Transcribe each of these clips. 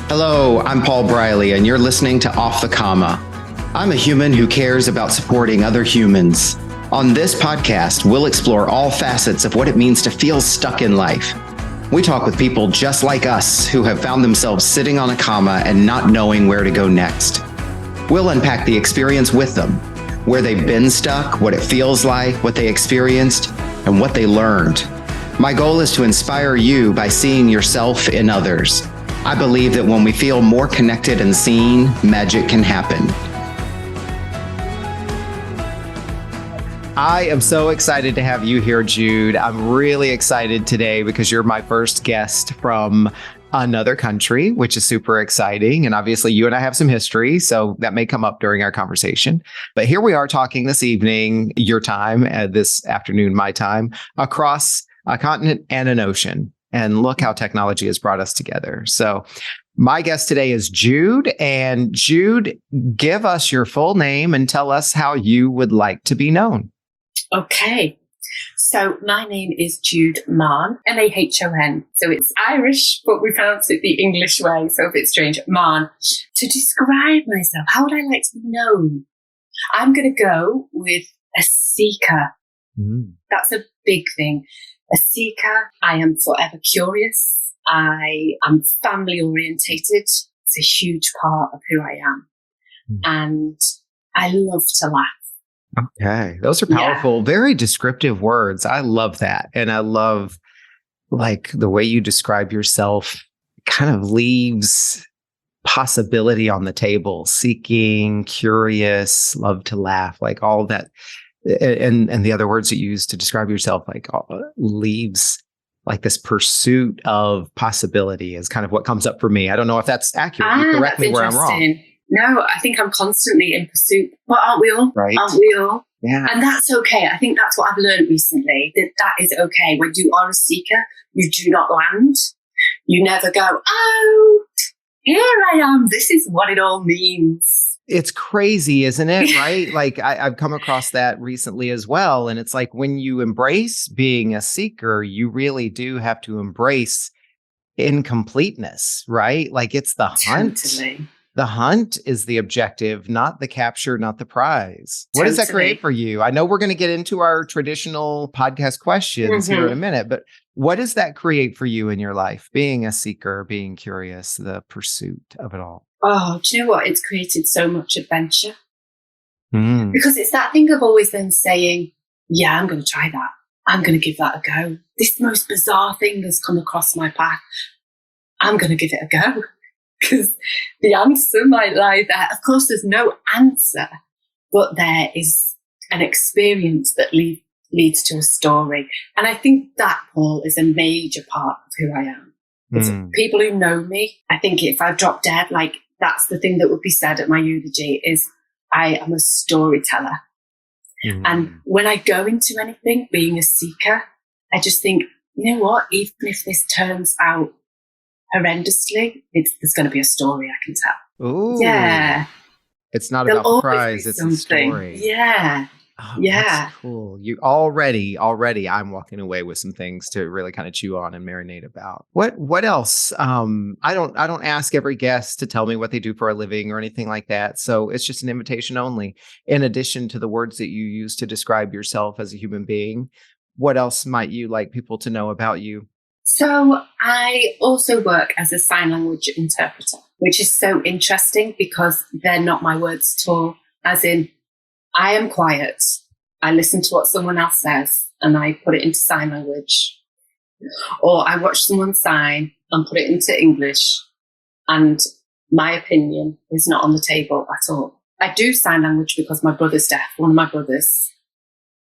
Hello, I'm Paul Briley, and you're listening to Off the Comma. I'm a human who cares about supporting other humans. On this podcast, we'll explore all facets of what it means to feel stuck in life. We talk with people just like us who have found themselves sitting on a comma and not knowing where to go next. We'll unpack the experience with them, where they've been stuck, what it feels like, what they experienced, and what they learned. My goal is to inspire you by seeing yourself in others. I believe that when we feel more connected and seen, magic can happen. I am so excited to have you here, Jude. I'm really excited today because you're my first guest from another country, which is super exciting. And obviously you and I have some history, so that may come up during our conversation. But here we are talking this evening, your time, this afternoon, my time, across a continent and an ocean. And look how technology has brought us together. So my guest today is Jude. And Jude, give us your full name and tell us how you would like to be known. Okay. So my name is Jude Mahon, Mahon. So it's Irish, but we pronounce it the English way. So a bit strange. Mahon. To describe myself, how would I like to be known? I'm going to go with a seeker. That's a big thing. A seeker. I am forever curious. I am family orientated. It's a huge part of who I am. And I love to laugh. Okay. Those are powerful, very descriptive words. I love that. And I love like the way you describe yourself kind of leaves possibility on the table, seeking, curious, love to laugh, like all that. And the other words that you use to describe yourself, like leaves like this pursuit of possibility is kind of what comes up for me. I don't know if that's accurate. You correct me where I'm wrong. No, I think I'm constantly in pursuit. But aren't we all? Right. Aren't we all? Yeah. And that's okay. I think that's what I've learned recently, that is okay. When you are a seeker, you do not land. You never go, oh, here I am. This is what it all means. It's crazy, isn't it? Right? Like I've come across that recently as well. And it's like when you embrace being a seeker, you really do have to embrace incompleteness, right? Like it's the hunt. Totally. The hunt is the objective, not the capture, not the prize. What does that create for you? I know we're going to get into our traditional podcast questions here in a minute, but what does that create for you in your life? Being a seeker, being curious, the pursuit of it all. Oh, do you know what? It's created so much adventure. Because it's that thing of always then saying, yeah, I'm going to try that. I'm going to give that a go. This most bizarre thing has come across my path. I'm going to give it a go. Because the answer might lie there. Of course, there's no answer, but there is an experience that leads to a story. And I think that, Paul, is a major part of who I am. It's people who know me. I think if I drop dead, like that's the thing that would be said at my eulogy is I am a storyteller. And when I go into anything, being a seeker, I just think, you know what, even if this turns out horrendously, there's going to be a story I can tell. Ooh. Yeah. It's not about the prize, it's a story. Yeah. Oh, that's cool. You already, I'm walking away with some things to really kind of chew on and marinate about. What else? I don't ask every guest to tell me what they do for a living or anything like that. So it's just an invitation only. In addition to the words that you use to describe yourself as a human being, what else might you like people to know about you? So I also work as a sign language interpreter, which is so interesting because they're not my words at all. As in, I am quiet. I listen to what someone else says and I put it into sign language. Or I watch someone sign and put it into English. And my opinion is not on the table at all. I do sign language because my brother's deaf, one of my brothers.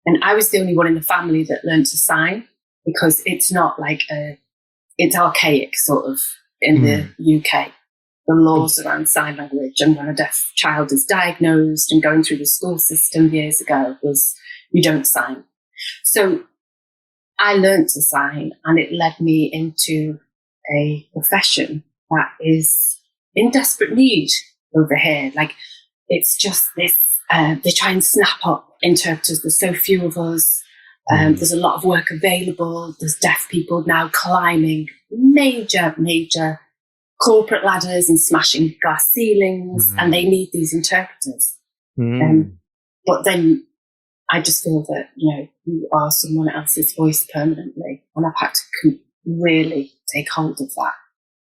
And I was the only one in the family that learned to sign because it's not like it's archaic sort of in the UK. The laws around sign language and when a deaf child is diagnosed and going through the school system years ago was you don't sign. So I learned to sign and it led me into a profession that is in desperate need over here. Like it's just this, they try and snap up interpreters. There's so few of us. There's a lot of work available. There's deaf people now climbing major corporate ladders and smashing glass ceilings, and they need these interpreters. But then I just feel that, you are someone else's voice permanently, and I've had to really take hold of that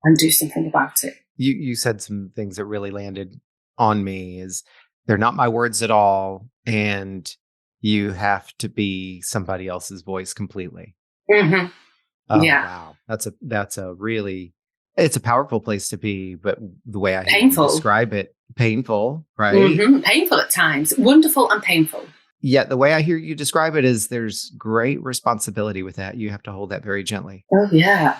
and do something about it. You said some things that really landed on me is they're not my words at all, and you have to be somebody else's voice completely. Mm-hmm. Oh, yeah. Wow. That's a really, it's a powerful place to be, but the way I painful. describe it, painful, right? Mm-hmm. Painful at times, wonderful and painful. Yet the way I hear you describe it is there's great responsibility with that. You have to hold that very gently. Oh, yeah.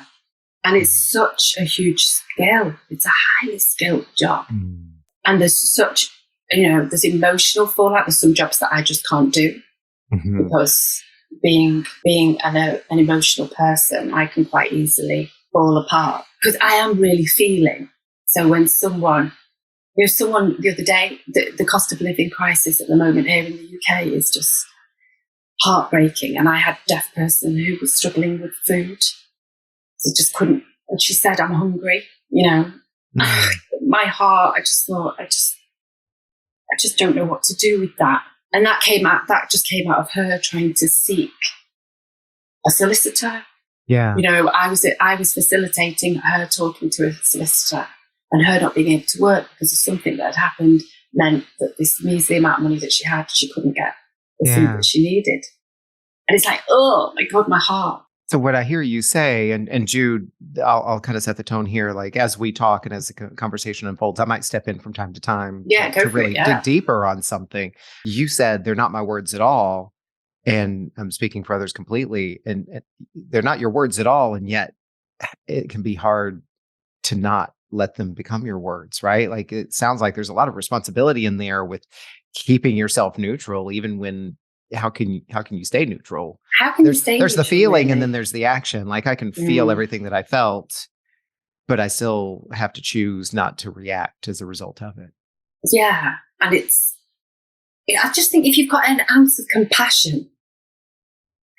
And it's such a huge skill. It's a highly skilled job. And there's such, there's emotional fallout. There's some jobs that I just can't do because being an emotional person, I can quite easily fall apart because I am really feeling. So when someone the other day, the cost of living crisis at the moment here in the UK is just heartbreaking. And I had a deaf person who was struggling with food. So just couldn't, and she said, I'm hungry, My heart, I just thought, I just don't know what to do with that. And that just came out of her trying to seek a solicitor. Yeah. I was facilitating her talking to a solicitor, and her not being able to work because of something that had happened meant that this measly amount of money that she had, she couldn't get the food that she needed. And it's like, oh my God, my heart. So what I hear you say, and Jude, I'll kind of set the tone here, like as we talk and as the conversation unfolds, I might step in from time to time to really dig deeper on something. You said they're not my words at all, and I'm speaking for others completely, and they're not your words at all, and yet it can be hard to not let them become your words, right? Like it sounds like there's a lot of responsibility in there with keeping yourself neutral, even when how can you stay neutral? How can you stay There's neutral, the feeling really? and then there's the action. Like I can feel everything that I felt, but I still have to choose not to react as a result of it. Yeah. And I just think if you've got an ounce of compassion,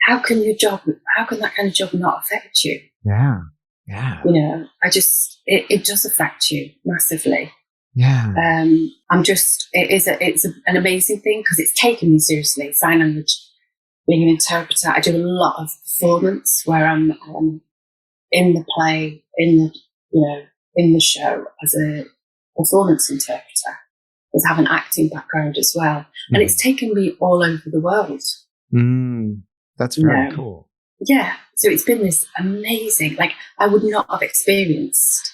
how can that kind of job not affect you? Yeah. Yeah. It does affect you massively. Yeah. It's an amazing thing because it's taken me seriously. Sign language, being an interpreter. I do a lot of performance where I'm in the play, in the show as a performance interpreter. I have an acting background as well. And it's taken me all over the world. That's very cool. Yeah. So it's been this amazing, like I would not have experienced,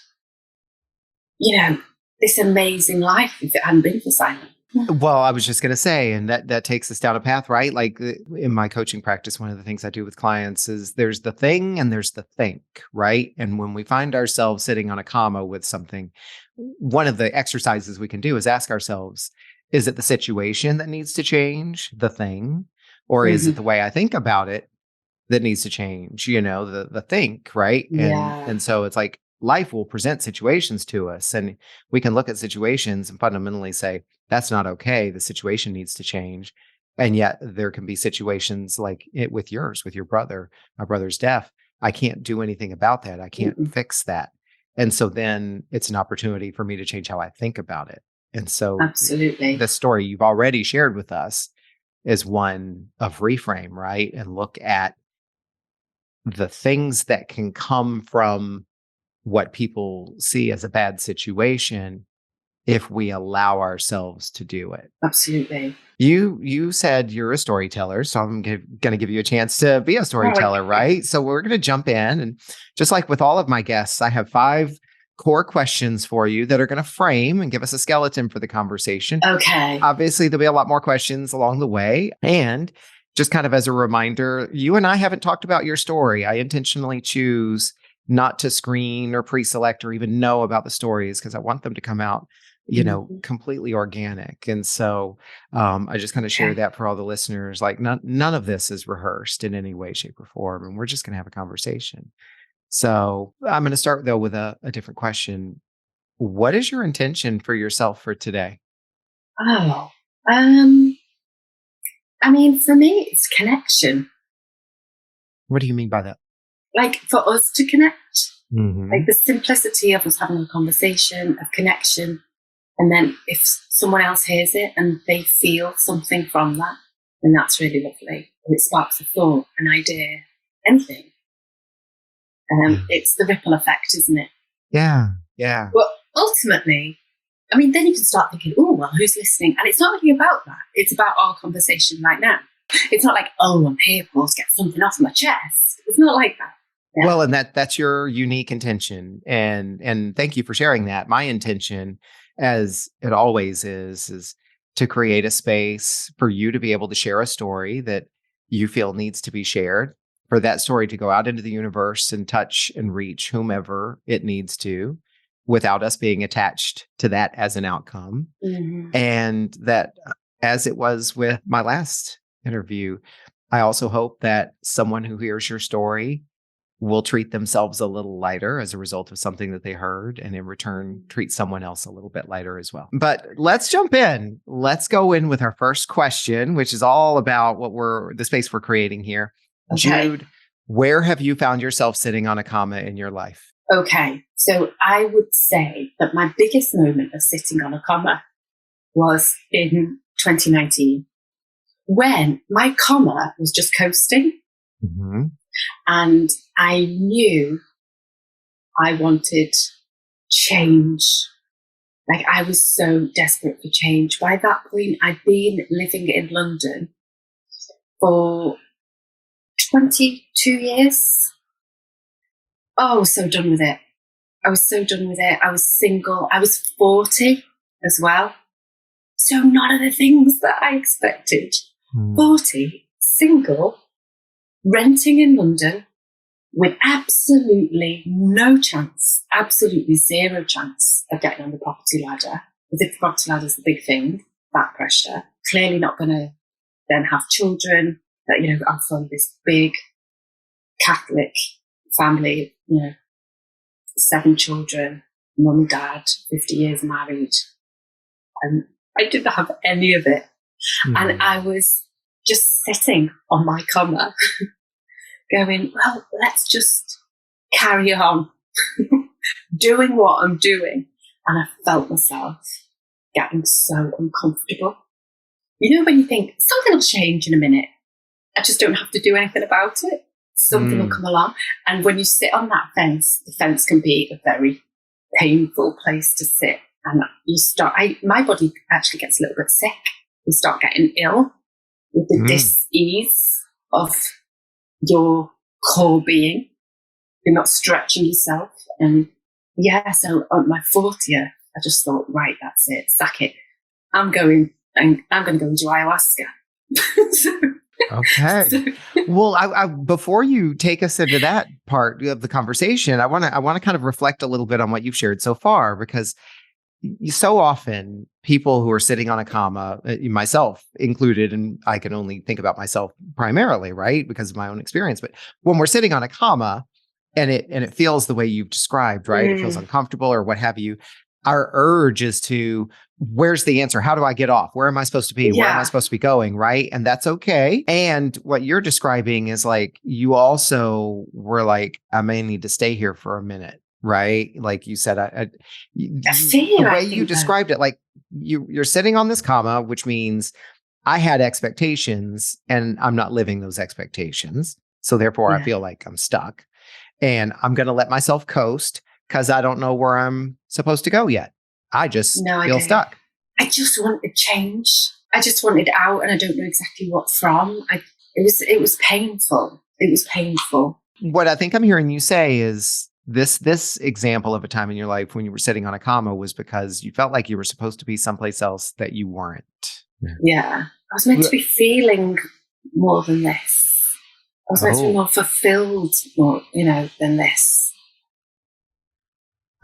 this amazing life if it hadn't been for sign language. Well, I was just going to say, and that takes us down a path, right? Like in my coaching practice, one of the things I do with clients is there's the thing and there's the think, right? And when we find ourselves sitting on a comma with something, one of the exercises we can do is ask ourselves, is it the situation that needs to change, the thing, or is it the way I think about it that needs to change, the think, right? And so it's like life will present situations to us and we can look at situations and fundamentally say, that's not okay. The situation needs to change. And yet there can be situations like it with your brother. My brother's deaf. I can't do anything about that. I can't fix that. And so then it's an opportunity for me to change how I think about it. And so absolutely, the story you've already shared with us is one of reframe, right? And look at the things that can come from what people see as a bad situation if we allow ourselves to do it. Absolutely. You said you're a storyteller, so I'm going to give you a chance to be a storyteller, right? So we're going to jump in, and just like with all of my guests, I have 5 core questions for you that are going to frame and give us a skeleton for the conversation. Okay. Obviously, there'll be a lot more questions along the way, and just kind of as a reminder, you and I haven't talked about your story. I intentionally choose not to screen or pre-select or even know about the stories because I want them to come out, completely organic. And so I just kind of share that for all the listeners, like none of this is rehearsed in any way, shape or form. And we're just going to have a conversation. So I'm going to start though with a different question. What is your intention for yourself for today? Oh, for me, it's connection. What do you mean by that? Like for us to connect. Like the simplicity of us having a conversation, of connection. And then if someone else hears it and they feel something from that, then that's really lovely. And it sparks a thought, an idea, anything. It's the ripple effect, isn't it? Yeah. Yeah. Well, ultimately, I mean, then you can start thinking, oh, well, who's listening? And it's not really about that. It's about our conversation right now. It's not like, oh, I'm here, Paul, to get something off my chest. It's not like that. Yeah. Well, and that's your unique intention. And thank you for sharing that. My intention, as it always is to create a space for you to be able to share a story that you feel needs to be shared, for that story to go out into the universe and touch and reach whomever it needs to, without us being attached to that as an outcome. And that, as it was with my last interview, I also hope that someone who hears your story will treat themselves a little lighter as a result of something that they heard, and in return treat someone else a little bit lighter as well. But let's jump in. Let's go in with our first question, which is all about the space we're creating here. Okay. Jude, where have you found yourself sitting on a comma in your life? Okay, so I would say that my biggest moment of sitting on a comma was in 2019, when my comma was just coasting. And I knew I wanted change. Like, I was so desperate for change. By that point, I'd been living in London for 22 years. Oh, I was so done with it. I was single. I was 40 as well. So none of the things that I expected. 40, single, renting in London with absolutely no chance, absolutely zero chance of getting on the property ladder. As if the property ladder is the big thing, that pressure. Clearly not going to then have children. That, you know, I'm from this big Catholic family, 7 children, mum and dad, 50 years married. And I didn't have any of it. And I was just sitting on my comma going, well, let's just carry on doing what I'm doing. And I felt myself getting so uncomfortable. You know, when you think something will change in a minute, I just don't have to do anything about it. Something will come along. And when you sit on that fence, the fence can be a very painful place to sit. And my body actually gets a little bit sick. You start getting ill with the dis-ease of your core being. You're not stretching yourself. And so on my 40th, I just thought, right, that's it, sack it. I'm going to go and do ayahuasca. Okay. Well, I before you take us into that part of the conversation, I want to kind of reflect a little bit on what you've shared so far, because so often people who are sitting on a comma, myself included, and I can only think about myself primarily, right, because of my own experience. But when we're sitting on a comma and it feels the way you've described, right, it feels uncomfortable or what have you, our urge is to, where's the answer? How do I get off? Where am I supposed to be? Where am I supposed to be going? Right. And that's okay. And what you're describing is like, you also were like, I may need to stay here for a minute. Right. Like you said, the way you described it, like you're sitting on this comma, which means I had expectations and I'm not living those expectations. So therefore I feel like I'm stuck and I'm going to let myself coast because I don't know where I'm supposed to go yet. I just feel stuck. I just wanted change. I just wanted out and I don't know exactly what from. It was painful. It was painful. What I think I'm hearing you say is this example of a time in your life when you were sitting on a comma was because you felt like you were supposed to be someplace else that you weren't. Yeah. I was meant to be feeling more than this. I was meant to be more fulfilled more, than this.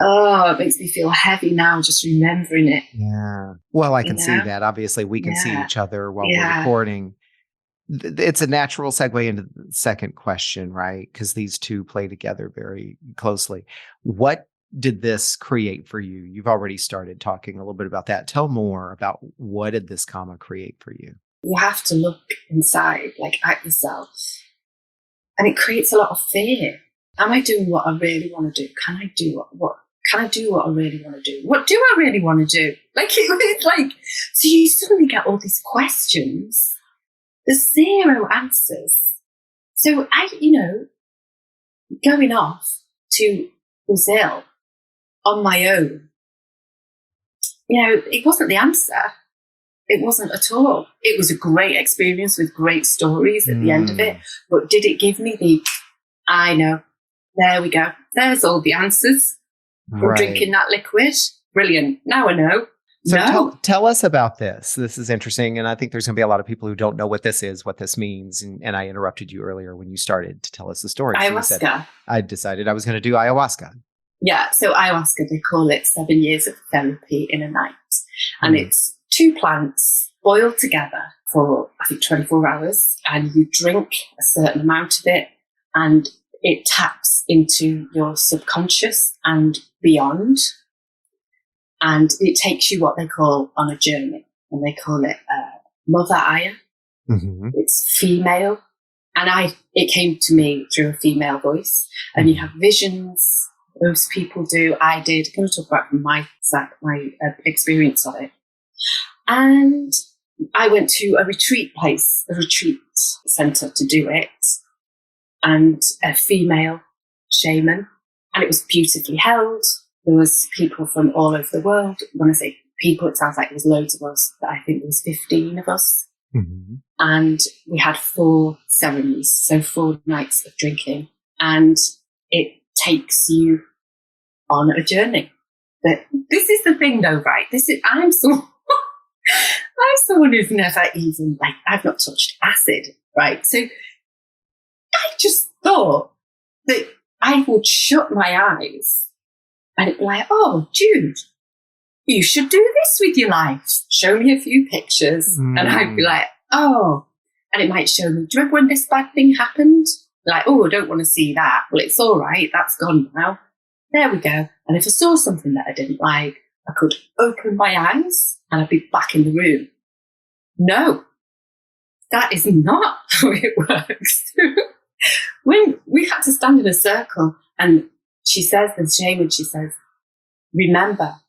Oh, it makes me feel heavy now just remembering it. Yeah. Well, I can see that. Obviously, we can see each other while we're recording. It's a natural segue into the second question, right? Because these two play together very closely. What did this create for you? You've already started talking a little bit about that. Tell more about what did this comma create for you? You have to look inside, like at yourself. And it creates a lot of fear. Am I doing what I really want to do? Can I do what can I do what I really want to do? What do I really want to do? Like, it's like, so you suddenly get all these questions. There's zero answers. So going off to Brazil on my own, it wasn't the answer. It wasn't at all. It was a great experience with great stories at the end of it. But did it give me I know, there we go. There's all the answers from drinking that liquid. Brilliant. Now I know. So tell us about this. This is interesting. And I think there's going to be a lot of people who don't know what this is, what this means. And I interrupted you earlier when you started to tell us the story. Ayahuasca. So you said, I decided I was going to do ayahuasca. Yeah. So ayahuasca, they call it 7 years of therapy in a night. And it's 2 plants boiled together for, I think, 24 hours. And you drink a certain amount of it. And it taps into your subconscious and beyond. And it takes you what they call on a journey. And they call it Mother Aya. Mm-hmm. It's female. And it came to me through a female voice. And you have visions. Most people do. I did. I'm going to talk about my experience of it. And I went to a retreat center to do it. And a female shaman. And it was beautifully held. There was people from all over the world. When I say people, it sounds like there was loads of us, but I think there was 15 of us. Mm-hmm. And we had 4 ceremonies, so 4 nights of drinking. And it takes you on a journey. But this is the thing though, right? I'm someone who's never even, I've not touched acid, right? So I just thought that I would shut my eyes and it'd be like, oh, Jude, you should do this with your life. Show me a few pictures. And I'd be like, oh. And it might show me, do you remember when this bad thing happened? Like, oh, I don't want to see that. Well, it's all right. That's gone now. There we go. And if I saw something that I didn't like, I could open my eyes and I'd be back in the room. No, that is not how it works. When we had to stand in a circle and she says, remember,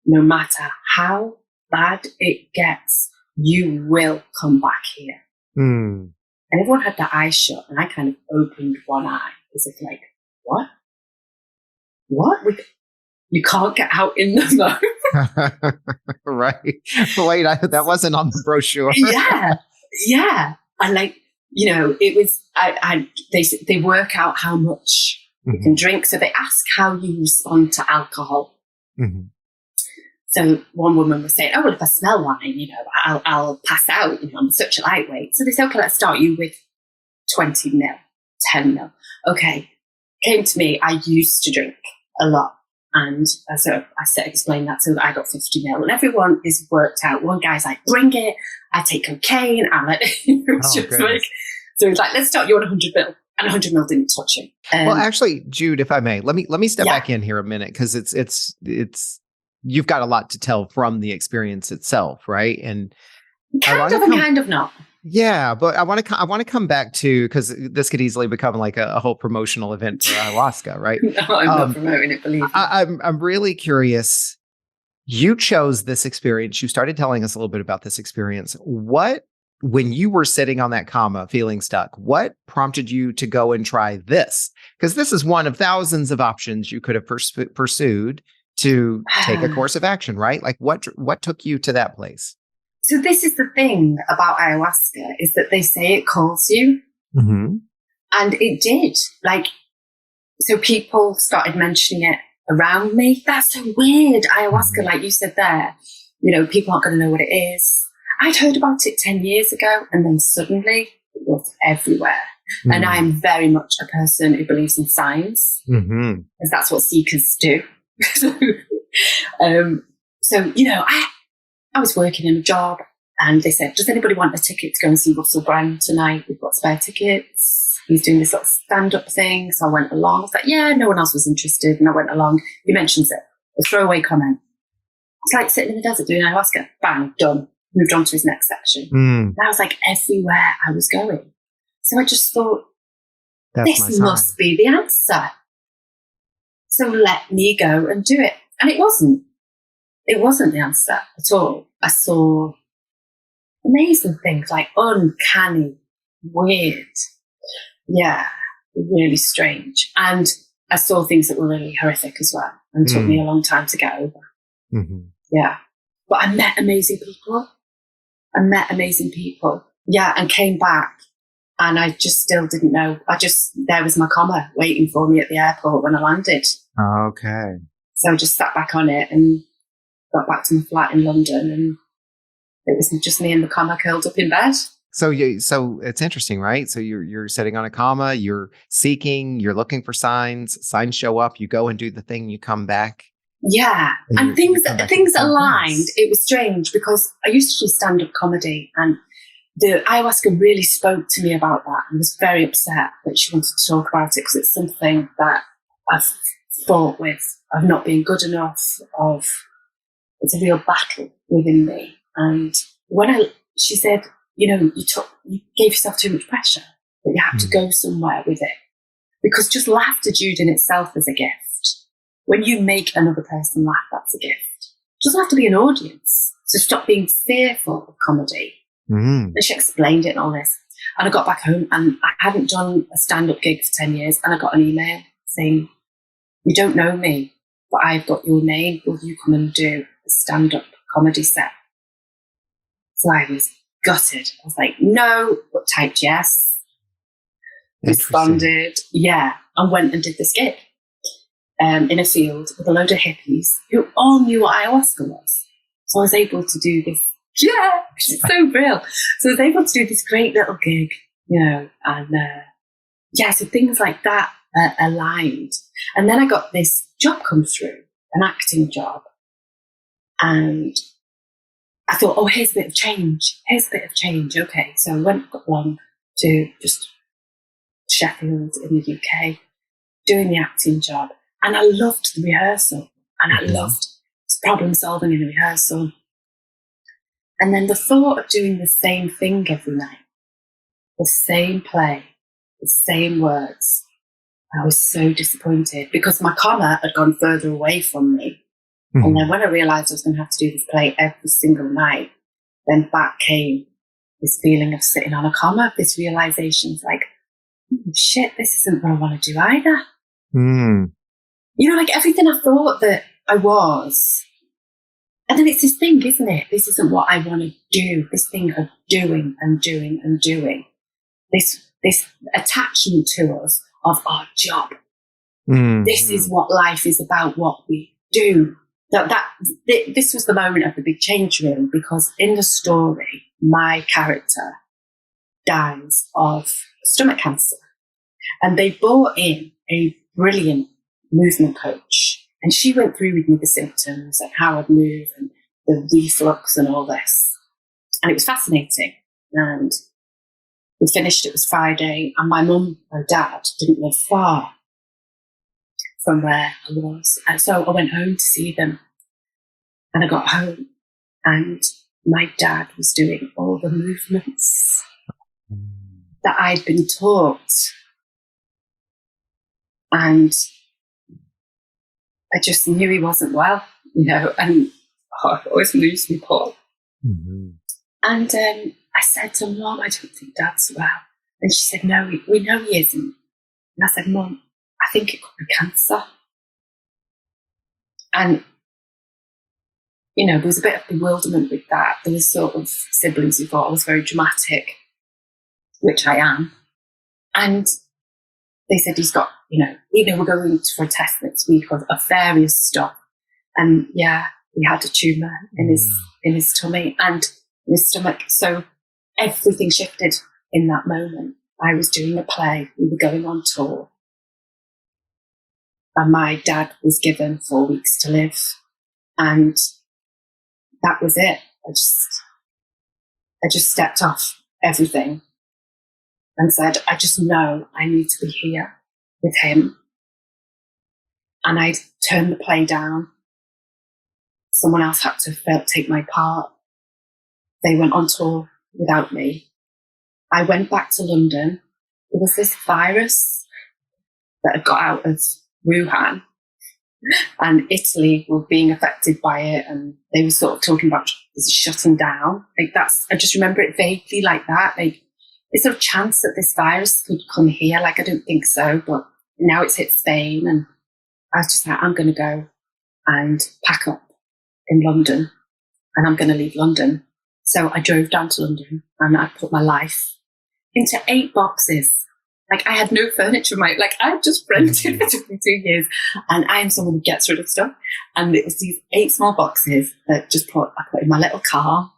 no matter how bad it gets, you will come back here. And everyone had their eyes shut and I kind of opened one eye as if like, what? You can't get out in the mode. Right. Wait, that wasn't on the brochure. Yeah. And it was, they work out how much you can drink. So they ask how you respond to alcohol. Mm-hmm. So one woman was saying, oh, well, if I smell wine, I'll pass out, I'm such a lightweight. So they said, okay, let's start you with 20 mil, 10 mil. Okay. Came to me, I used to drink a lot. And so I explained that. So I got 50 mil and everyone is worked out. One guy's like, bring it. I take cocaine. I'm like, so it's like, let's start you on 100 mil. And 100 mil didn't touch him. Well, actually, Jude, if I may, let me step back in here a minute because it's you've got a lot to tell from the experience itself, right? And kind of not. Yeah, but I want to come back to because this could easily become like a whole promotional event for ayahuasca, right? No, I'm not promoting it. Believe me. I'm really curious. You chose this experience. You started telling us a little bit about this experience. When you were sitting on that comma, feeling stuck, what prompted you to go and try this? Because this is one of thousands of options you could have pursued to take a course of action, right? Like what took you to that place? So this is the thing about ayahuasca is that they say it calls you. Mm-hmm. And it did. So people started mentioning it around me. That's so weird. Ayahuasca, like you said there, people aren't going to know what it is. I'd heard about it 10 years ago and then suddenly it was everywhere. Mm-hmm. And I'm very much a person who believes in science because that's what seekers do. I was working in a job and they said, does anybody want a ticket to go and see Russell Brand tonight? We've got spare tickets. He's doing this sort of stand-up thing. So I went along. I was like, yeah, no one else was interested. And I went along. He mentions it. A throwaway comment. It's like sitting in the desert doing ayahuasca. Bang, done. Moved on to his next section. That was like everywhere I was going. So I just thought, That's my this sign. must be the answer. So let me go and do it. And it wasn't. It wasn't the answer at all. I saw amazing things, like uncanny, weird, really strange. And I saw things that were really horrific as well, and took me a long time to get over. Mm-hmm. Yeah. But I met amazing people. Yeah, and came back, and I just still didn't know. There was my comma waiting for me at the airport when I landed. Okay. So I just sat back on it and got back to my flat in London, and it was just me and the comma curled up in bed. So it's interesting, right? So you're sitting on a comma, you're seeking, you're looking for signs show up, you go and do the thing, you come back. Yeah. And things aligned. It was strange because I used to do stand-up comedy, and the ayahuasca really spoke to me about that, and was very upset that she wanted to talk about it, because it's something that I've fought with, of not being good enough, it's a real battle within me. And she said, you gave yourself too much pressure, but you had to go somewhere with it. Because just laughter, Jude, in itself is a gift. When you make another person laugh, that's a gift. It doesn't have to be an audience. So stop being fearful of comedy. Mm-hmm. And she explained it and all this. And I got back home, and I hadn't done a stand-up gig for 10 years. And I got an email saying, "You don't know me, but I've got your name. Will you come and do a stand-up comedy set?" So I was gutted. I was like, no, but typed yes. Responded, yeah, and went and did this gig in a field with a load of hippies who all knew what ayahuasca was. So I was able to do this, it's so real. So I was able to do this great little gig, and so things like that aligned. And then I got this job come through, an acting job. And I thought, oh, here's a bit of change. Okay. So I went along to just Sheffield in the UK, doing the acting job. And I loved the rehearsal. And I loved problem solving in the rehearsal. And then the thought of doing the same thing every night, the same play, the same words, I was so disappointed, because my comma had gone further away from me. Mm-hmm. And then when I realised I was going to have to do this play every single night, then back came this feeling of sitting on a comma, this realisation, like, oh, shit, this isn't what I want to do either. Mm. Like everything I thought that I was. And then it's this thing, isn't it? This isn't what I want to do. This thing of doing and doing and doing. This attachment to us of our job. Mm. This is what life is about, what we do. This was the moment of the big change, really, because in the story, my character dies of stomach cancer. And they brought in a brilliant movement coach. And she went through with me the symptoms and how I'd move and the reflux and all this. And it was fascinating. And we finished, it was Friday, and my mum and dad didn't live far from where I was. And so I went home to see them. And I got home, and my dad was doing all the movements that I'd been taught. And I just knew he wasn't well, and I always lose me, Paul. Mm-hmm. And I said to Mum, I don't think Dad's well. And she said, no, we know he isn't. And I said, Mum, I think it could be cancer. And, there was a bit of bewilderment with that. There was sort of siblings who thought I was very dramatic, which I am. And they said he's got, we're going for a test next week of various stuff. And he had a tumour in his tummy and in his stomach. So everything shifted in that moment. I was doing a play. We were going on tour. And my dad was given 4 weeks to live. And that was it. I just stepped off everything and said, I just know I need to be here with him. And I turned the play down. Someone else had to take my part. They went on tour without me. I went back to London. There was this virus that had got out of Wuhan, and Italy were being affected by it, and they were sort of talking about shutting down. Like I just remember it vaguely like that. Like, is there a chance that this virus could come here? Like, I don't think so, but now it's hit Spain, and I was just like, I'm going to go and pack up in London, and I'm going to leave London. So I drove down to London, and I put my life into 8 boxes. Like, I had no furniture. I just rented for 2 years, and I am someone who gets rid of stuff. And it was these 8 small boxes that I put in my little car.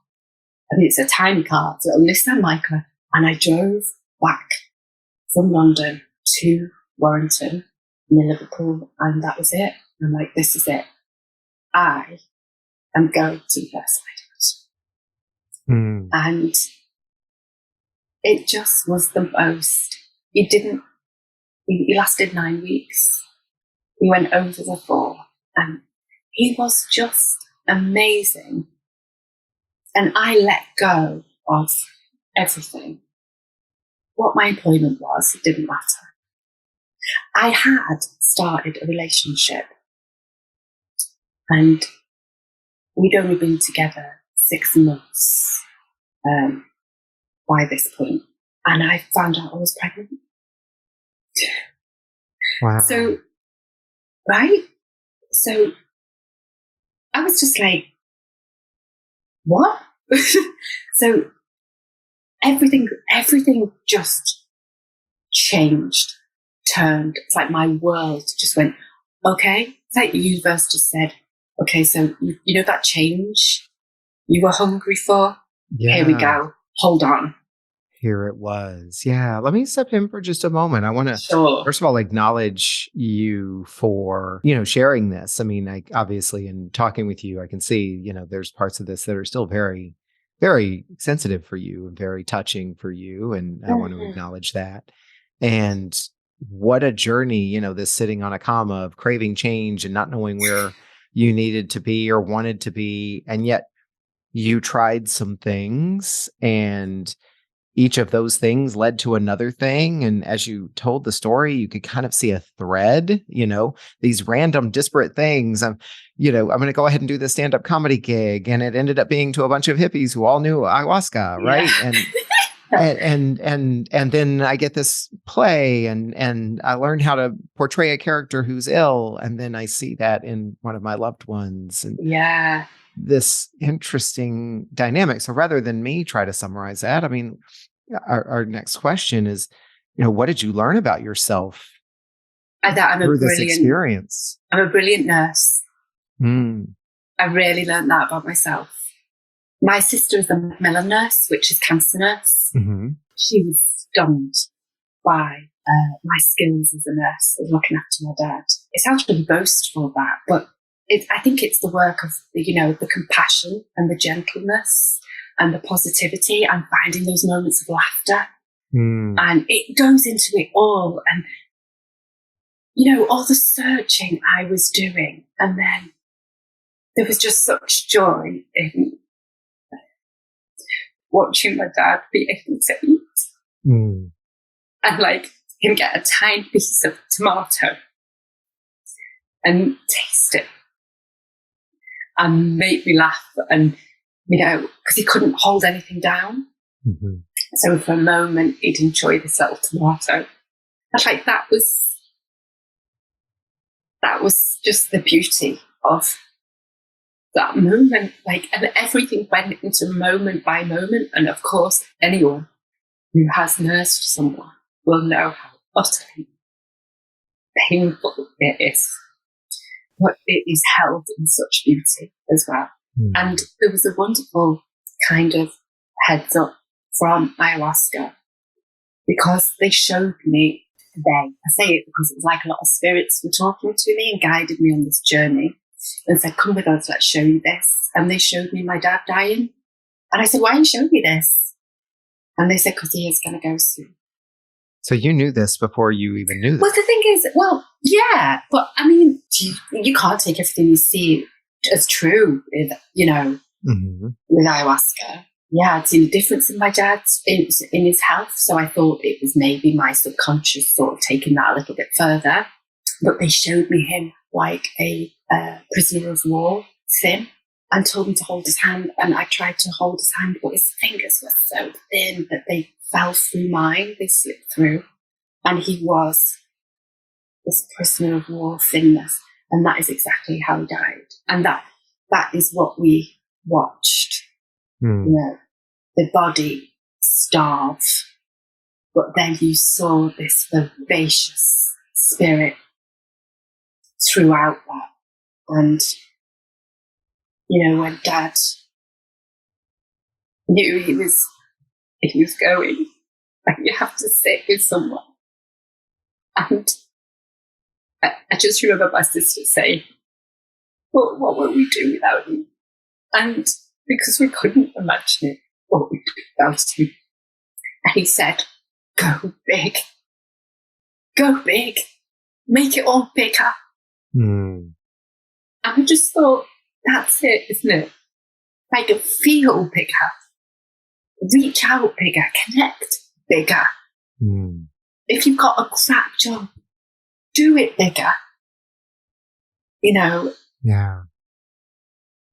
I mean, it's a tiny car, it's a little Nissan Micra. And I drove back from London to Warrington near Liverpool, and that was it. I'm like, this is it. I am going to the first side. And it just was the most. He lasted 9 weeks. He went over the 4, and he was just amazing. And I let go of everything. What my employment was, it didn't matter. I had started a relationship, and we'd only been together 6 months by this point, and I found out I was pregnant. Wow. So I was just like, what? So everything just changed, turned. It's like my world just went, okay. It's like the universe just said, okay, so you know that change you were hungry for? Yeah. Here we go. Hold on. Here it was. Yeah. Let me step in for just a moment. I want to, first of all, acknowledge you for, sharing this. I mean, obviously in talking with you, I can see, there's parts of this that are still very, very sensitive for you and very touching for you. And I want to acknowledge that. And what a journey, this sitting on a comma of craving change and not knowing where you needed to be or wanted to be. And yet you tried some things, and each of those things led to another thing. And as you told the story, you could kind of see a thread, these random disparate things. I'm going to go ahead and do the stand-up comedy gig. And it ended up being to a bunch of hippies who all knew ayahuasca. Right. And then I get this play, and I learned how to portray a character who's ill. And then I see that in one of my loved ones. And this interesting dynamic. So rather than me try to summarize that, I mean, our next question is, what did you learn about yourself through this experience? I'm a brilliant nurse. I really learned that about myself. My sister is a Macmillan nurse, which is cancer nurse. Mm-hmm. She was stunned by my skills as a nurse, of looking after my dad. It sounds really boastful, that, but I think it's the work of, the compassion and the gentleness and the positivity and finding those moments of laughter. And it goes into it all. And, all the searching I was doing. And then there was just such joy in watching my dad be able to eat. And him get a tiny piece of tomato and taste it. And make me laugh, and because he couldn't hold anything down. Mm-hmm. So for a moment, he'd enjoy this little tomato. And that was just the beauty of that moment. And everything went into moment by moment. And of course, anyone who has nursed someone will know how utterly painful it is. But it is held in such beauty as well. And there was a wonderful kind of heads up from ayahuasca, because they showed me I say it because it was like a lot of spirits were talking to me and guided me on this journey and said, come with us, let's show you this. And they showed me my dad dying. And I said, why are you showing me this? And they said, because he is going to go soon. So you knew this before you even knew this? Well, the thing is, yeah, but I mean, you can't take everything you see as true with, with ayahuasca. yeah, I'd seen a difference in my dad in his health. So I thought it was maybe my subconscious sort of taking that a little bit further. But they showed me him like a prisoner of war, thin, and told me to hold his hand. And I tried to hold his hand, but his fingers were so thin that they fell through mine. They slipped through. And he was this prisoner of war thinness. And that is exactly how he died. And that is what we watched. You know, the body starve. But then you saw this vivacious spirit throughout that. And, you know, when Dad knew he was going, and you have to sit with someone. And I just remember my sister saying, what will we do without you? And because we couldn't imagine it, what we'd do without him. And he said, go big, make it all bigger. And I just thought, that's it, isn't it? Like, feel bigger, reach out bigger, connect bigger. If you've got a crap job, do it bigger. You know? Yeah.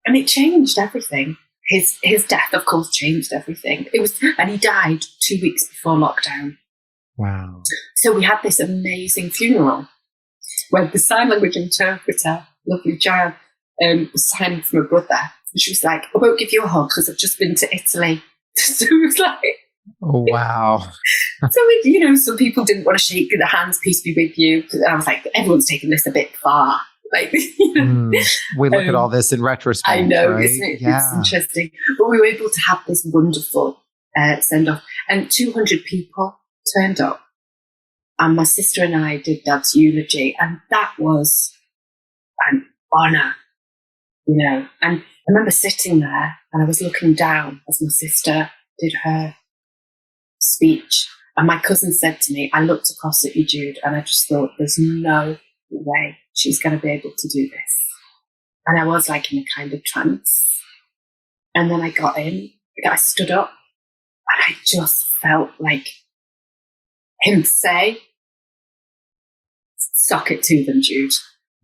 And it changed everything. His death, of course, changed everything. And he died 2 weeks before lockdown. Wow. So we had this amazing funeral where the sign language interpreter, lovely Jan, was signing for my brother. And she was like, I won't give you a hug because I've just been to Italy. So it was like... Oh, wow. So, you know, some people didn't want to shake the hands, peace be with you. And I was like, everyone's taking this a bit far. Like, you know, we look at all this in retrospect. I know, right? isn't it? Yeah. It's interesting. But we were able to have this wonderful send-off. And 200 people turned up. And my sister and I did Dad's eulogy. And that was an honour, you know. And I remember sitting there and I was looking down as my sister did her speech. And my cousin said to me, I looked across at you, Jude, and I just thought, there's no way she's going to be able to do this. And I was like in a kind of trance. And then I got in, I stood up, and I just felt like him say, sock it to them, Jude.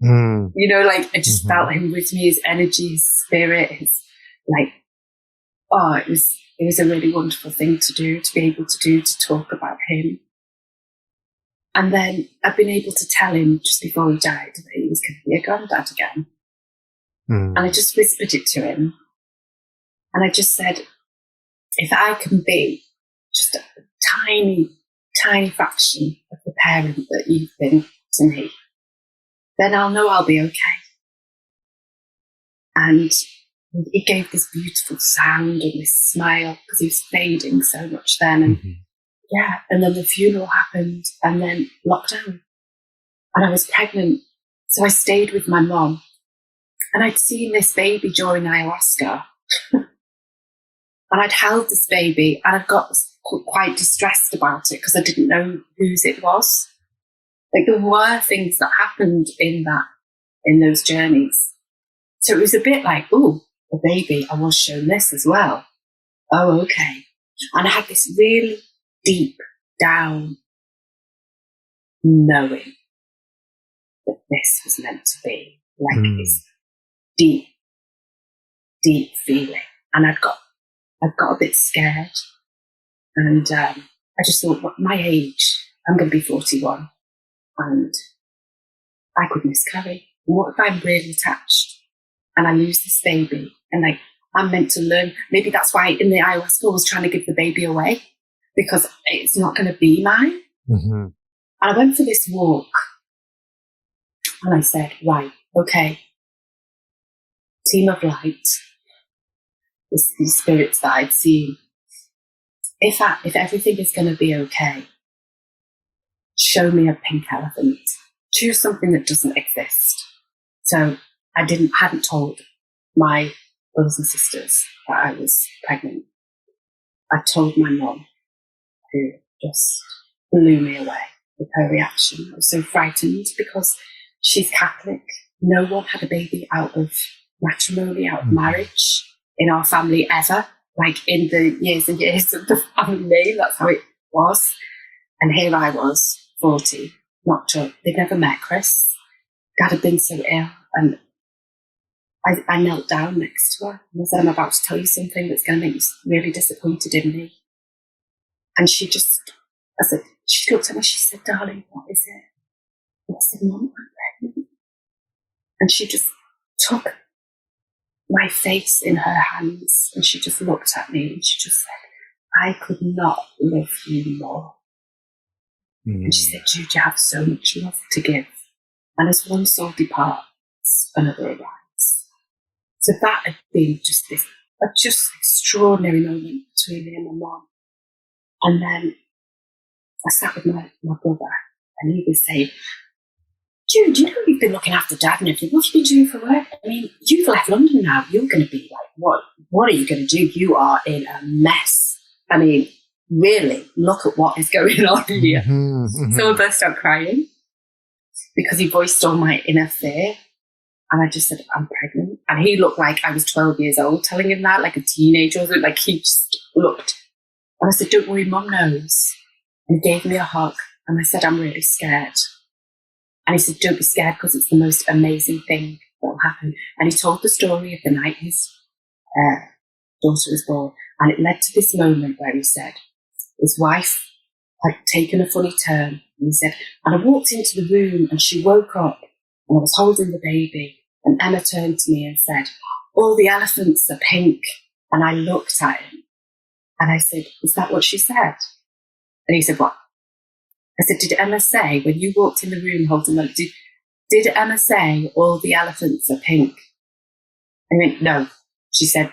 You know, like, I just felt him with me, his energy, his spirit, his, like, oh, it was a really wonderful thing to do, to be able to do, to talk about him. And then I've been able to tell him just before he died that he was going to be a granddad again. And I just whispered it to him. And I just said, if I can be just a tiny, tiny fraction of the parent that you've been to me, then I'll know I'll be okay. And he gave this beautiful sound and this smile because he was fading so much then. And yeah, and then the funeral happened and then lockdown. And I was pregnant. So I stayed with my mom. And I'd seen this baby during ayahuasca. And I'd held this baby and I got quite distressed about it because I didn't know whose it was. Like, there were things that happened in those journeys. So it was a bit like, oh, a baby, I was shown this as well. Oh, okay. And I had this really deep down knowing that this was meant to be, like this deep, deep feeling. And I got a bit scared. And I just thought, well, my age, I'm going to be 41 and I could miscarry. What if I'm really attached and I lose this baby? And like, I'm meant to learn. Maybe that's why in the ayahuasca I was trying to give the baby away because it's not going to be mine. And I went for this walk and I said, right, okay, team of light, these spirits that I'd seen, if everything is going to be okay, show me a pink elephant. Choose something that doesn't exist. So I hadn't told my brothers and sisters that I was pregnant. I told my mom, who just blew me away with her reaction. I was so frightened because she's Catholic. No one had a baby out of matrimony, out of marriage in our family ever. like in the years and years of the family name. That's how it was. And here I was, 40, knocked up. They'd never met Chris. Dad had been so ill. And I knelt down next to her and I said, I'm about to tell you something that's going to make you really disappointed in me. And she looked at me, she said, darling, what is it? And I said, Mum, I'm pregnant. And she just took my face in her hands and she just looked at me and she just said, I could not love you more. And she said, Jude, you have so much love to give. And as one soul departs, another arrives. So that had been just this extraordinary moment between me and my mum. And then I sat with my brother and he was saying, Jude, you know you've been looking after Dad and everything. What have you been doing for work? I mean, you've left London now. You're going to be like, what are you going to do? You are in a mess. I mean, really, look at what is going on here. So I burst out crying because he voiced all my inner fear. And I just said, I'm pregnant. And he looked like I was 12 years old telling him that, like a teenager. Like he just looked. And I said, don't worry, Mum knows. And he gave me a hug. And I said, I'm really scared. And he said, don't be scared because it's the most amazing thing that will happen. And he told the story of the night his daughter was born. And it led to this moment where he said his wife had taken a funny turn. And he said, and I walked into the room and she woke up and I was holding the baby. And Emma turned to me and said, all the elephants are pink. And I looked at him and I said, is that what she said? And he said, what? I said, did Emma say, when you walked in the room holding them, did Emma say all the elephants are pink? And he went, no. She said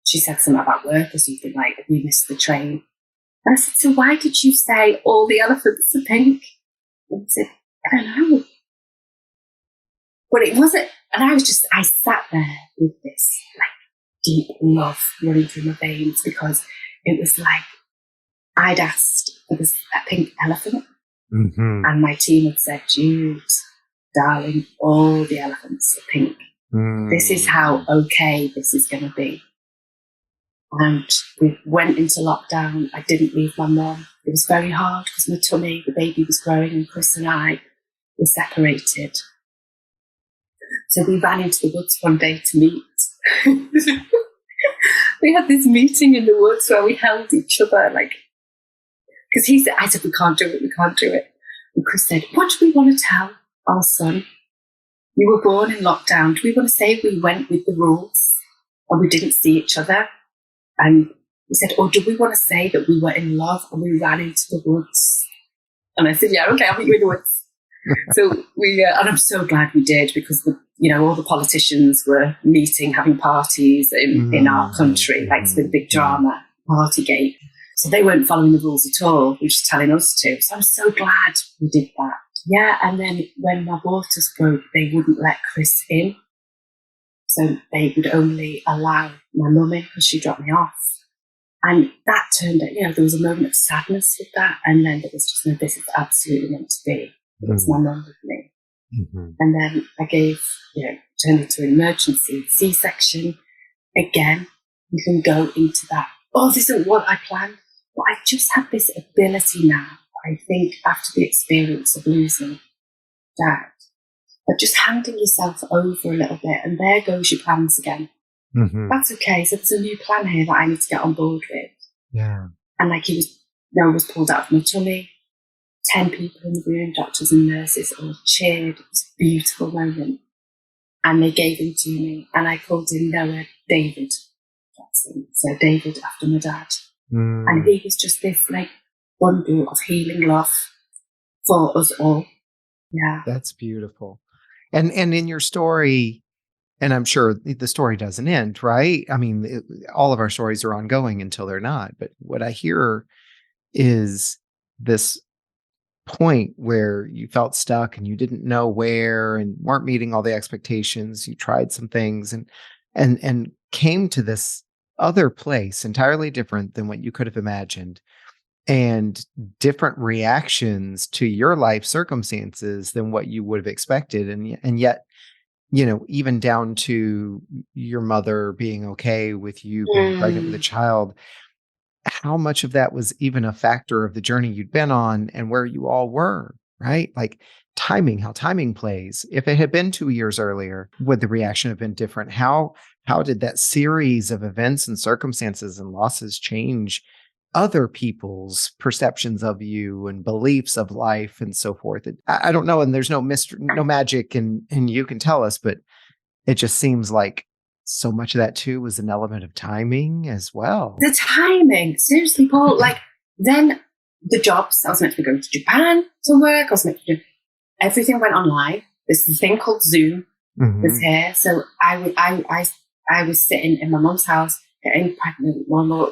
something about work or something, like we missed the train. And I said, so why did you say all the elephants are pink? And he said, I don't know. But it wasn't, and I sat there with this like deep love running through my veins because it was like I'd asked for this a pink elephant and my team had said, Jude, darling, all the elephants are pink. This is how okay this is going to be. And we went into lockdown. I didn't leave my mum. It was very hard because my tummy, the baby was growing and Chris and I were separated. So we ran into the woods one day to meet. We had this meeting in the woods where we held each other, like, because I said, we can't do it. And Chris said, what do we want to tell our son? You were born in lockdown. Do we want to say we went with the rules and we didn't see each other? And he said, or do we want to say that we were in love and we ran into the woods? And I said, yeah, okay, I'll meet you in the woods. So and I'm so glad we did because all the politicians were meeting, having parties in our country, like it's been a big drama, Partygate. So they weren't following the rules at all, which is telling us to. So I'm so glad we did that. Yeah, and then when my waters broke, they wouldn't let Chris in. So they would only allow my mummy because she dropped me off. And that turned out, there was a moment of sadness with that. And then there was just, no, this is absolutely meant to be. It's my mum with me. And then I turned into an emergency C-section. Again, you can go into that. Oh, this isn't what I planned. But I just have this ability now, I think, after the experience of losing Dad, of just handing yourself over a little bit and there goes your plans again. That's okay. So there's a new plan here that I need to get on board with. Yeah. And like was pulled out of my tummy. 10 people in the room, doctors and nurses, all cheered. It was a beautiful moment. And they gave him to me. And I called him Noah David Jackson. So David after my dad. And he was just this like bundle of healing love for us all. Yeah. That's beautiful. And in your story, and I'm sure the story doesn't end, right? I mean, all of our stories are ongoing until they're not. But what I hear is this point where you felt stuck and you didn't know where and weren't meeting all the expectations. You tried some things and came to this other place entirely different than what you could have imagined, and different reactions to your life circumstances than what you would have expected. And yet even down to your mother being okay with you being pregnant with a child, how much of that was even a factor of the journey you'd been on and where you all were, right? Like timing, how timing plays. If it had been 2 years earlier, would the reaction have been different? How did that series of events and circumstances and losses change other people's perceptions of you and beliefs of life and so forth? I don't know, and there's no mystery, no magic, and you can tell us, but it just seems like so much of that too was an element of timing as well. The timing, seriously, Paul. Like then the jobs, I was meant to be going to Japan to work. I was meant to do everything went online. There's a thing called Zoom was here, so I was sitting in my mum's house, getting pregnant, more,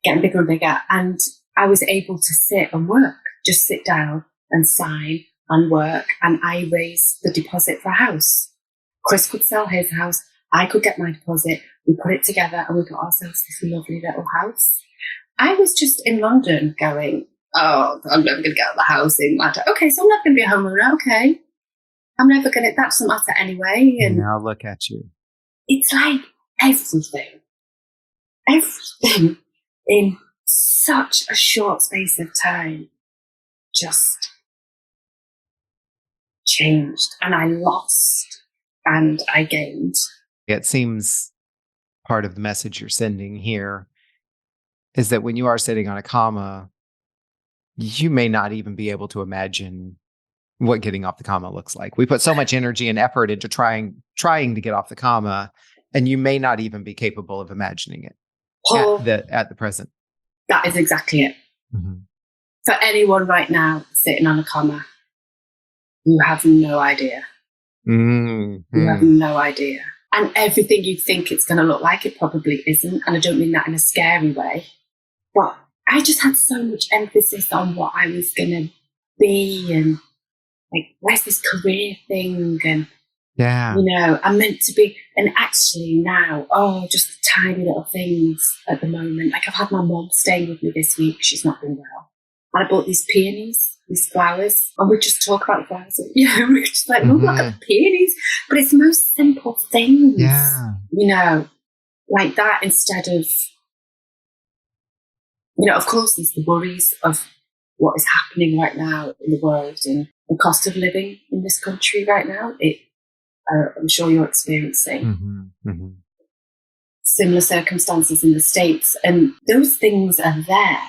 getting bigger and bigger, and I was able to sit and work, just sit down and sign and work, and I raised the deposit for a house. Chris could sell his house. I could get my deposit, we put it together, and we got ourselves this lovely little house. I was just in London going, oh, I'm never going to get out of the house. Okay, so I'm not going to be a homeowner. Okay. I'm never going to, that doesn't matter anyway. And now look at you. It's like everything in such a short space of time just changed. And I lost and I gained. It seems part of the message you're sending here is that when you are sitting on a comma, you may not even be able to imagine what getting off the comma looks like. We put so much energy and effort into trying to get off the comma, and you may not even be capable of imagining it Paul, at the present. That is exactly it. Mm-hmm. For anyone right now sitting on a comma, you have no idea. Mm-hmm. You have no idea. And everything you think it's going to look like, it probably isn't. And I don't mean that in a scary way. But I just had so much emphasis on what I was going to be and like, where's this career thing? And, I'm meant to be. And actually now, just the tiny little things at the moment. Like I've had my mom staying with me this week. She's not been well. And I bought these peonies, these flowers, and we just talk about flowers. We're just like, look at the peonies. But it's the most simple things, like that instead of, of course, there's the worries of what is happening right now in the world and the cost of living in this country right now. I'm sure you're experiencing similar circumstances in the States, and those things are there,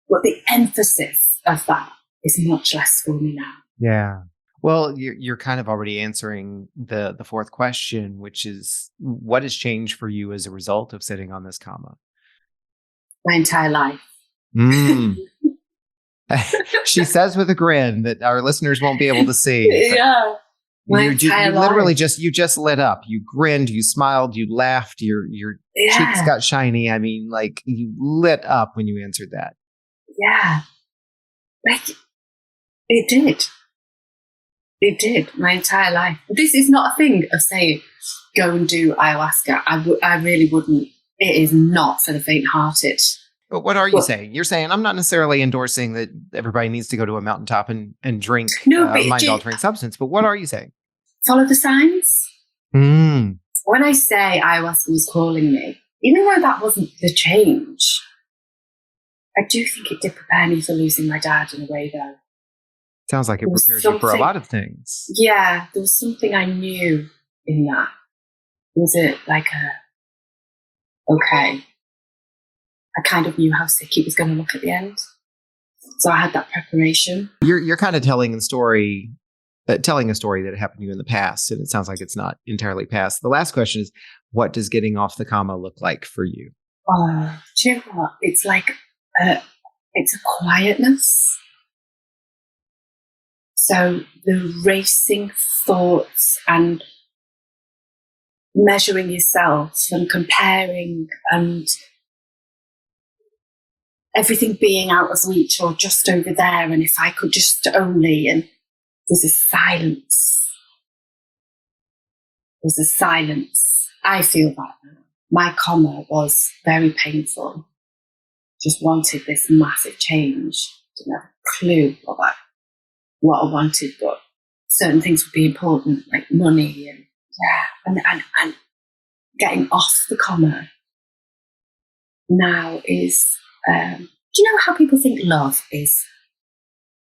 but the emphasis of that is much less for me now. Yeah. Well, you're kind of already answering the fourth question, which is what has changed for you as a result of sitting on this comma? My entire life. She says with a grin that our listeners won't be able to see. Yeah. You literally just lit up. You grinned, you smiled, you laughed, your cheeks got shiny. I mean, like you lit up when you answered that. Yeah. Like it did. It did my entire life. This is not a thing of saying, go and do ayahuasca. I really wouldn't. It is not for the faint-hearted. But what are you saying? You're saying I'm not necessarily endorsing that everybody needs to go to a mountaintop and drink mind-altering substance. But what are you saying? Follow the signs. When I say ayahuasca was calling me, even though that wasn't the change, I do think it did prepare me for losing my dad in a way, though. Sounds like it prepared you for a lot of things. Yeah, there was something I knew in that. Was it like okay, I kind of knew how sick he was going to look at the end. So I had that preparation. You're kind of telling a story that happened to you in the past, and it sounds like it's not entirely past. The last question is, what does getting off the comma look like for you? Do you know what? It's like, it's a quietness. So the racing thoughts and measuring yourself and comparing and everything being out of reach or just over there, and if I could just only, and there's a silence. There's a silence. I feel that now. My comma was very painful. Just wanted this massive change. Didn't have a clue what I wanted, but certain things would be important, like money and and getting off the comma now is, do you know how people think love is?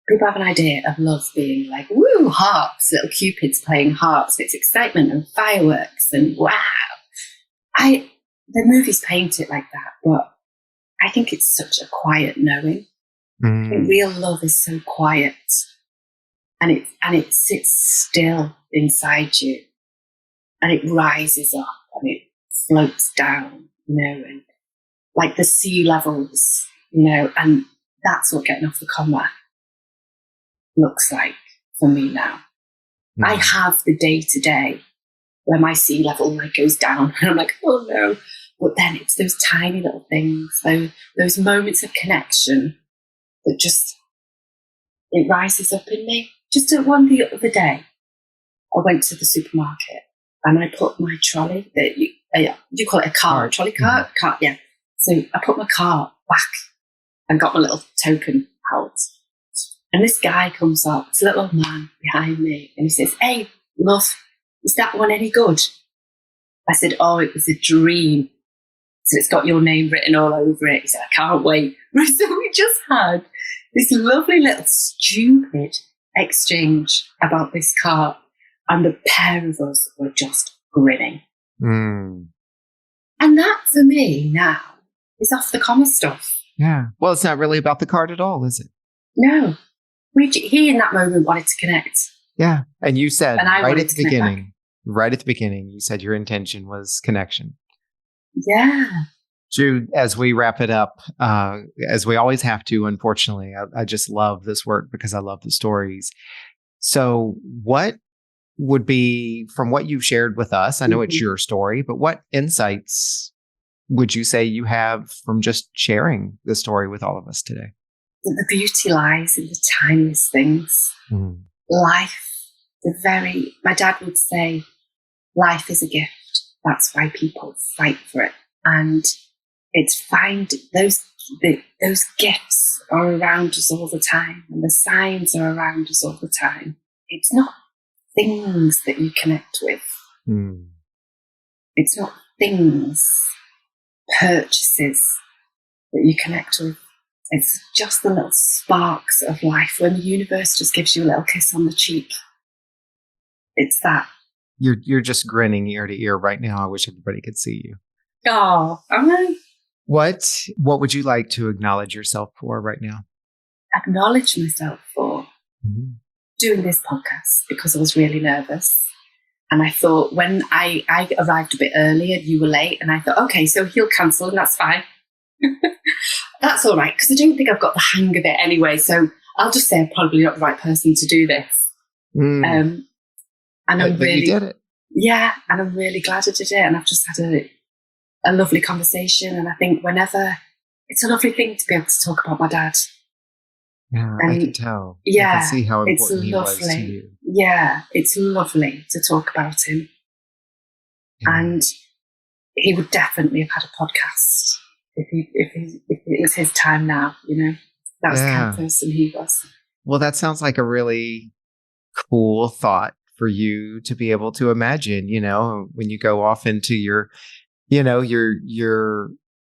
People have an idea of love being like, woo, harps, little cupids playing harps. It's excitement and fireworks and wow. The movies paint it like that, but I think it's such a quiet knowing. I think real love is so quiet, and it sits still inside you, and it rises up and it floats down, and like the sea levels, and that's what getting off the comma looks like for me now. I have the day to day where my sea level goes down and I'm like, oh no. But then it's those tiny little things, those moments of connection that just, it rises up in me. Just one the other day, I went to the supermarket and I put my trolley, you call it a cart, trolley cart? Mm-hmm. Cart, yeah. So I put my cart back and got my little token out. And this guy comes up, this little old man behind me, and he says, hey, love, is that one any good? I said, oh, it was a dream. So it's got your name written all over it. He said, I can't wait. So we just had this lovely little stupid exchange about this car, and the pair of us were just grinning. And that for me now is off the comma stuff. Yeah. Well, it's not really about the card at all, is it? No. He in that moment wanted to connect. Yeah. And you said right at the beginning, you said your intention was connection. Yeah. Jude, as we wrap it up, as we always have to, unfortunately, I just love this work because I love the stories. So what would be, from what you've shared with us, I know it's your story, but what insights would you say you have from just sharing the story with all of us today? The beauty lies in the tiniest things. Life, my dad would say, life is a gift. That's why people fight for it. And it's those gifts are around us all the time, and the signs are around us all the time. It's not things that you connect with. It's not things, purchases that you connect with. It's just the little sparks of life when the universe just gives you a little kiss on the cheek. It's that. You're just grinning ear to ear right now. I wish everybody could see you. Oh, am I? What would you like to acknowledge yourself for right now? Acknowledge myself for doing this podcast because I was really nervous. And I thought when I arrived a bit early and you were late, and I thought, okay, so he'll cancel and that's fine. That's all right, because I don't think I've got the hang of it anyway. So I'll just say I'm probably not the right person to do this. And I'm really, you did it. Yeah, and I'm really glad I did it. And I've just had a lovely conversation. And I think whenever, it's a lovely thing to be able to talk about my dad. Yeah, and I can tell. Yeah, I can see how important he was to you. Yeah, it's lovely to talk about him. Yeah. And he would definitely have had a podcast if it was his time now, That was the kind of person he was. Well, that sounds like a really cool thought for you to be able to imagine, when you go off into your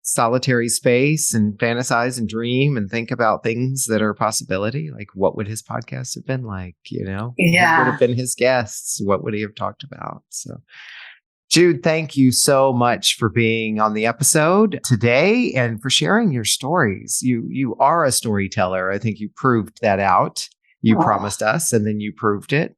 solitary space and fantasize and dream and think about things that are a possibility. Like, what would his podcast have been like? Yeah. What would have been his guests? What would he have talked about? So, Jude, thank you so much for being on the episode today and for sharing your stories. You are a storyteller. I think you proved that out. You promised us, and then you proved it.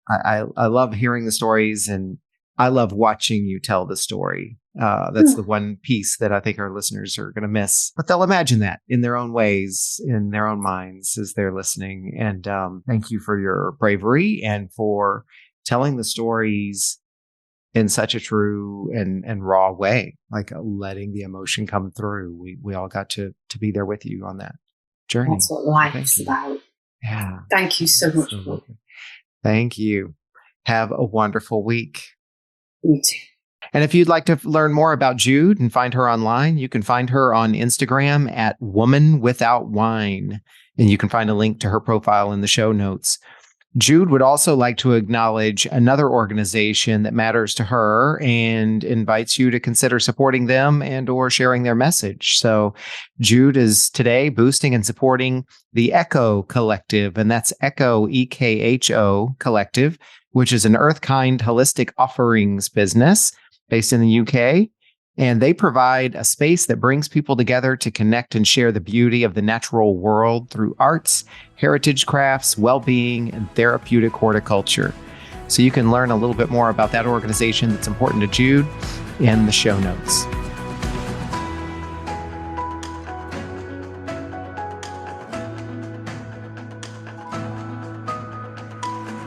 I love hearing the stories, and I love watching you tell the story. That's the one piece that I think our listeners are going to miss, but they'll imagine that in their own ways, in their own minds as they're listening. And thank you for your bravery and for telling the stories in such a true and raw way, like letting the emotion come through. We all got to be there with you on that journey. That's what life's about. Yeah. Thank you so much. Thank you. Have a wonderful week. You too. And if you'd like to learn more about Jude and find her online, you can find her on Instagram at Woman Without Wine. And you can find a link to her profile in the show notes. Jude would also like to acknowledge another organization that matters to her and invites you to consider supporting them and or sharing their message. So Jude is today boosting and supporting the Echo Collective, and that's Echo, EKHO Collective, which is an Earthkind holistic offerings business based in the UK. And they provide a space that brings people together to connect and share the beauty of the natural world through arts, heritage crafts, well-being, and therapeutic horticulture. So you can learn a little bit more about that organization that's important to Jude in the show notes.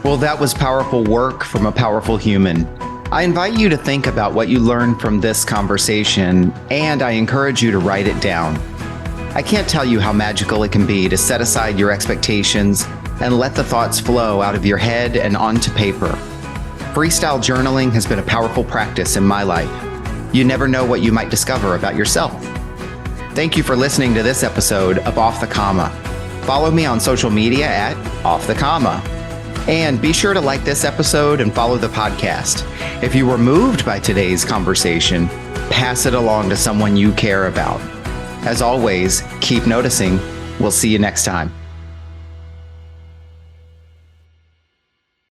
Well, that was powerful work from a powerful human. I invite you to think about what you learned from this conversation, and I encourage you to write it down. I can't tell you how magical it can be to set aside your expectations and let the thoughts flow out of your head and onto paper. Freestyle journaling has been a powerful practice in my life. You never know what you might discover about yourself. Thank you for listening to this episode of Off the Comma. Follow me on social media at Off the Comma. And be sure to like this episode and follow the podcast. If you were moved by today's conversation, pass it along to someone you care about. As always, keep noticing. We'll see you next time.